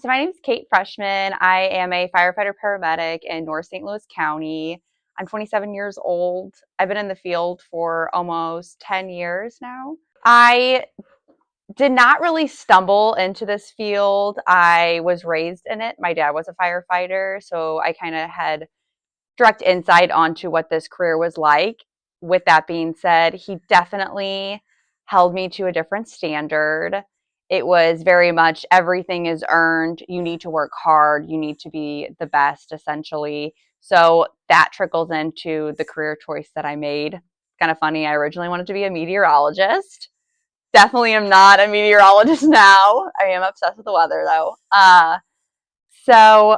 So my name is Kate Freshman. I am a firefighter paramedic in North St. Louis County. I'm 27 years old. I've been in the field for almost 10 years now. I did not really stumble into this field. I was raised in it. My dad was a firefighter, so I kind of had direct insight onto what this career was like. With that being said, he definitely held me to a different standard. It was very much everything is earned. You need to work hard. You need to be the best, essentially. So that trickles into the career choice that I made. Kind of funny. I originally wanted to be a meteorologist. Definitely am not a meteorologist now. I am obsessed with the weather, though. So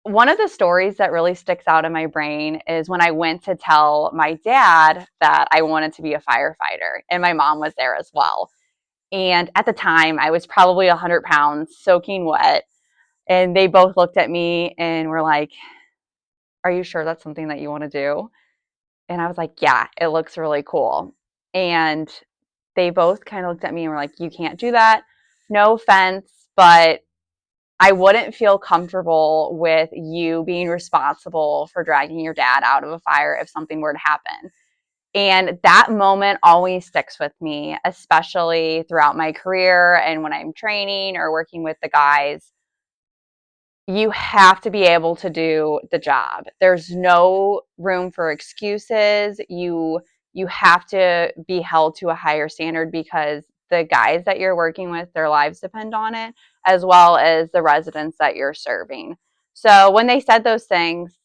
one of the stories that really sticks out in my brain is when I went to tell my dad that I wanted to be a firefighter, and my mom was there as well. And at the time, I was probably 100 pounds, soaking wet. And they both looked at me and were like, "Are you sure that's something that you want to do?" And I was like, "Yeah, it looks really cool." And they both kind of looked at me and were like, "You can't do that. No offense, but I wouldn't feel comfortable with you being responsible for dragging your dad out of a fire if something were to happen." And that moment always sticks with me, especially throughout my career and when I'm training or working with the guys. You have to be able to do the job. There's no room for excuses. You have to be held to a higher standard because the guys that you're working with, their lives depend on it, as well as the residents that you're serving. So when they said those things,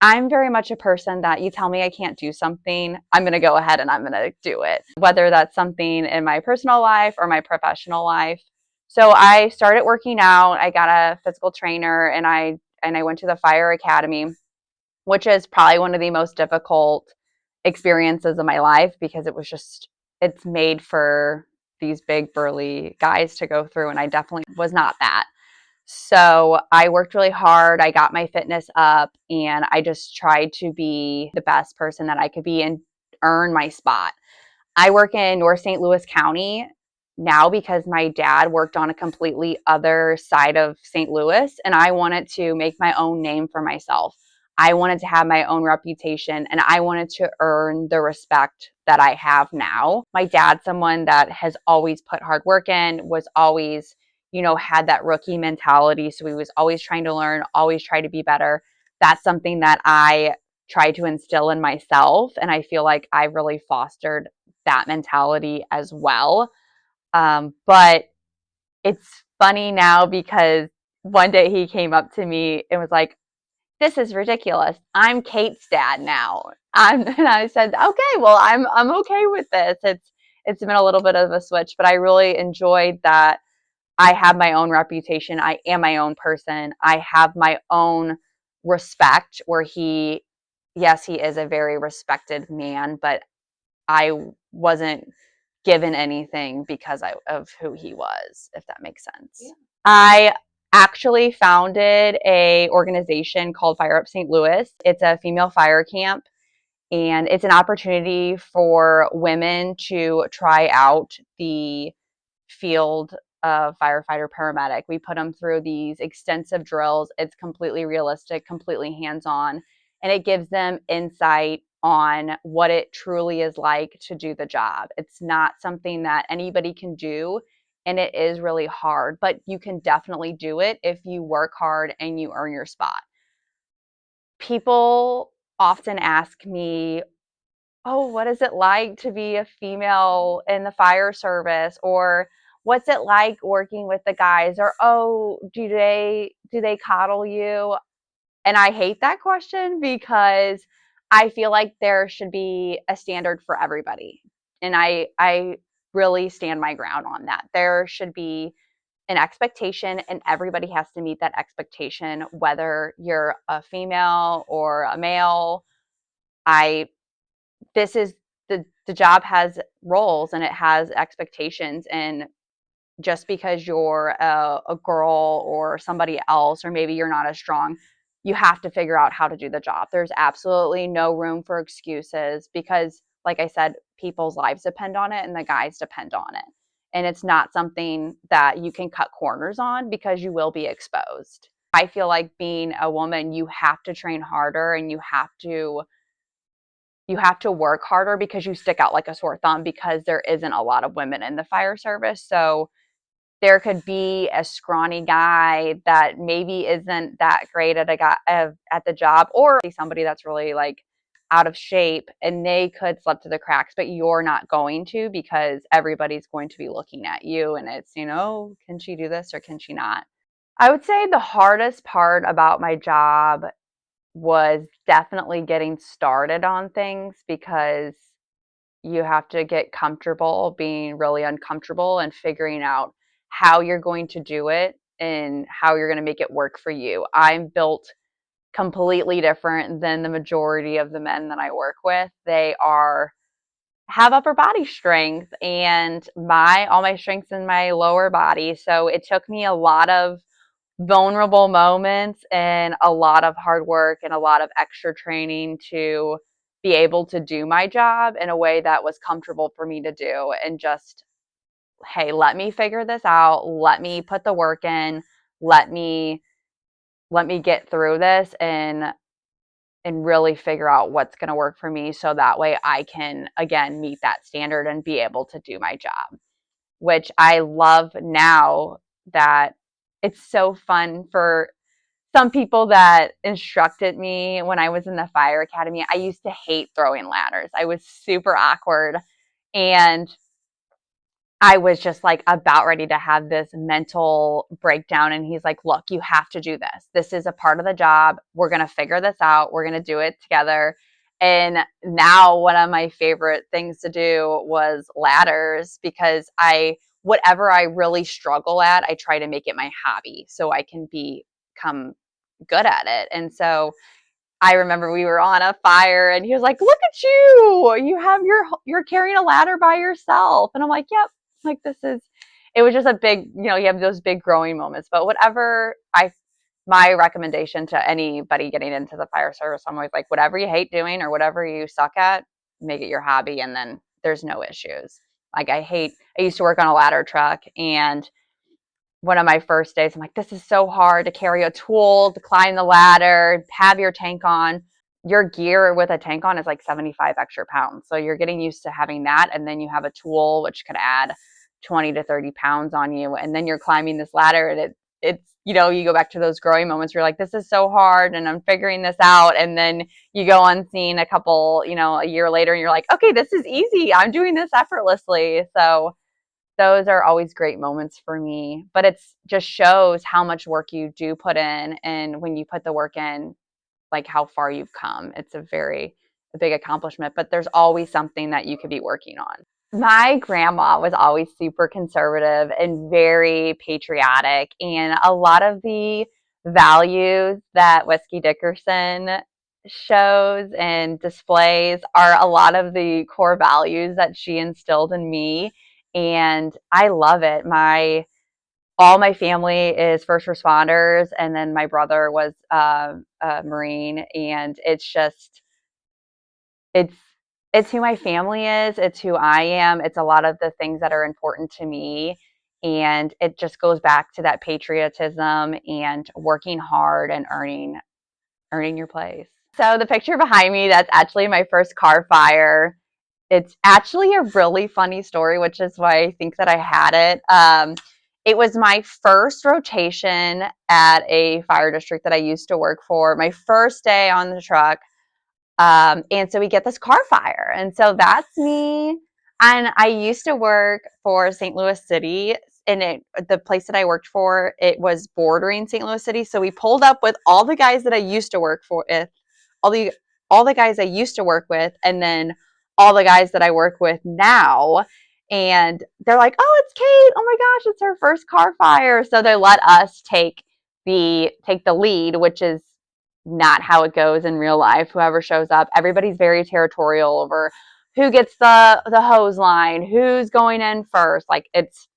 I'm very much a person that you tell me I can't do something, I'm going to go ahead and I'm going to do it, whether that's something in my personal life or my professional life. So I started working out. I got a physical trainer and I went to the fire academy, which is probably one of the most difficult experiences of my life because it's made for these big burly guys to go through, and I definitely was not that. So I worked really hard. I got my fitness up and I just tried to be the best person that I could be and earn my spot. I work in North St. Louis County now because my dad worked on a completely other side of St. Louis, and I wanted to make my own name for myself. I wanted to have my own reputation and I wanted to earn the respect that I have now. My dad's someone that has always put hard work in, was always, had that rookie mentality. So he was always trying to learn, always try to be better. That's something that I try to instill in myself. And I feel like I've really fostered that mentality as well. But it's funny now because one day he came up to me and was like, "This is ridiculous. I'm Kate's dad now." And I said, "Okay, well, I'm okay with this." It's been a little bit of a switch, but I really enjoyed that I have my own reputation. I am my own person. I have my own respect where yes, he is a very respected man, but I wasn't given anything because of who he was, if that makes sense. Yeah. I actually founded a organization called Fire Up St. Louis. It's a female fire camp, and it's an opportunity for women to try out the field of firefighter paramedic. We put them through these extensive drills. It's completely realistic, completely hands-on, and it gives them insight on what it truly is like to do the job. It's not something that anybody can do, and it is really hard, but you can definitely do it if you work hard and you earn your spot. People often ask me, "Oh, what is it like to be a female in the fire service?" Or "What's it like working with the guys?" Or "Oh, do they coddle you?" And I hate that question because I feel like there should be a standard for everybody. And I really stand my ground on that. There should be an expectation and everybody has to meet that expectation, whether you're a female or a male. I this is the job has roles and it has expectations, and just because you're a girl or somebody else, or maybe you're not as strong, you have to figure out how to do the job. There's absolutely no room for excuses because, like I said, people's lives depend on it and the guys depend on it. and it's not something that you can cut corners on because you will be exposed. I feel like being a woman, you have to train harder and you have to work harder because you stick out like a sore thumb because there isn't a lot of women in the fire service. So there could be a scrawny guy that maybe isn't that great at the job, or somebody that's really like out of shape and they could slip through the cracks, but you're not going to because everybody's going to be looking at you and it's, can she do this or can she not? I would say the hardest part about my job was definitely getting started on things because you have to get comfortable being really uncomfortable and figuring out how you're going to do it and how you're going to make it work for you. I'm built completely different than the majority of the men that I work with. They have upper body strength and all my strength's in my lower body. So it took me a lot of vulnerable moments and a lot of hard work and a lot of extra training to be able to do my job in a way that was comfortable for me to do, and just, hey, let me figure this out, let me put the work in, let me get through this and really figure out what's going to work for me so that way I can again meet that standard and be able to do my job, which I love now. That it's so fun for some people that instructed me when I was in the fire academy. I used to hate throwing ladders. I was super awkward. And I was just like about ready to have this mental breakdown. And he's like, look, you have to do this. This is a part of the job. We're going to figure this out. We're going to do it together. And now one of my favorite things to do was ladders because whatever I really struggle at, I try to make it my hobby so I can become good at it. And so I remember we were on a fire and he was like, look at you. You're carrying a ladder by yourself. And I'm like, yep. Like it was just a big, you have those big growing moments. But my recommendation to anybody getting into the fire service, I'm always like, whatever you hate doing or whatever you suck at, make it your hobby. And then there's no issues. Like I used to work on a ladder truck, and one of my first days, I'm like, this is so hard to carry a tool, to climb the ladder, have your tank on. Your gear with a tank on is like 75 extra pounds. So you're getting used to having that. And then you have a tool, which could add 20 to 30 pounds on you. And then you're climbing this ladder, and you go back to those growing moments where you're like, this is so hard and I'm figuring this out. And then you go on scene a year later and you're like, okay, this is easy. I'm doing this effortlessly. So those are always great moments for me, but it's just shows how much work you do put in. And when you put the work in, like how far you've come, it's a big accomplishment, but there's always something that you could be working on. My grandma was always super conservative and very patriotic. And a lot of the values that Whiskey Dickerson shows and displays are a lot of the core values that she instilled in me. And I love it. All my family is first responders, and then my brother was a Marine, and it's it's who my family is. It's who I am. It's a lot of the things that are important to me, and it just goes back to that patriotism and working hard and earning your place. So the picture behind me, that's actually my first car fire. It's actually a really funny story, which is why I think that I had it. It was my first rotation at a fire district that I used to work for, my first day on the truck. And so we get this car fire. And so that's me. And I used to work for St. Louis City. And the place that I worked for, it was bordering St. Louis City. So we pulled up with all the guys that I used to work for, all the guys I used to work with, and then all the guys that I work with now. And they're like, "Oh, it's Kate! Oh my gosh, it's her first car fire!" So they let us take the lead, which is not how it goes in real life. Whoever shows up, everybody's very territorial over who gets the hose line, who's going in first. Like it's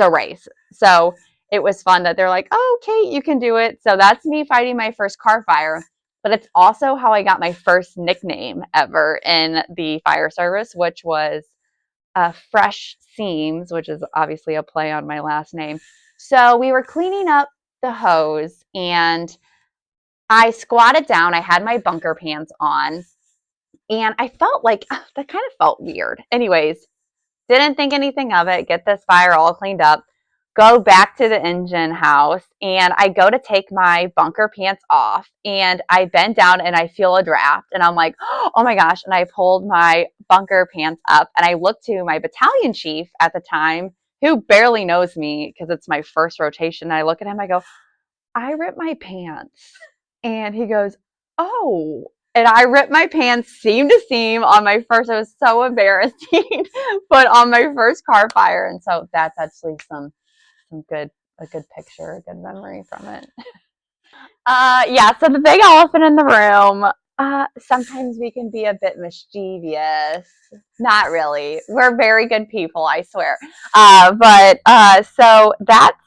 a race. So it was fun that they're like, "Oh, Kate, you can do it." So that's me fighting my first car fire. But it's also how I got my first nickname ever in the fire service, which was Fresh Seams, which is obviously a play on my last name. So we were cleaning up the hose and I squatted down. I had my bunker pants on and I felt like that kind of felt weird. Anyways, didn't think anything of it. Get this fire all cleaned up. Go back to the engine house and I go to take my bunker pants off and I bend down and I feel a draft and I'm like, oh my gosh. And I pulled my bunker pants up and I looked to my battalion chief at the time who barely knows me because it's my first rotation. And I look at him, I go, I ripped my pants. And he goes, oh. And I ripped my pants seam to seam on my first, it was so embarrassing, but on my first car fire. And so that's actually a good picture, a good memory from it. Yeah, so the big elephant in the room, sometimes we can be a bit mischievous. Not really. We're very good people, I swear. So that's,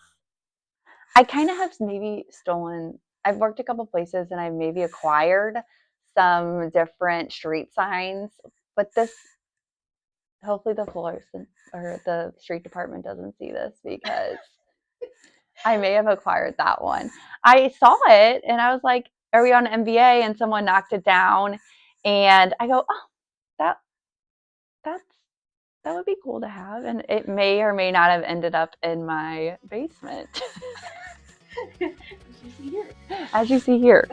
I kind of have maybe stolen, I've worked a couple places and I've maybe acquired some different street signs, but this, hopefully the Fullerton or the street department doesn't see this because I may have acquired that one. I saw it and I was like, are we on MBA? And someone knocked it down and I go, oh, that, that's, that would be cool to have. And it may or may not have ended up in my basement. As you see here.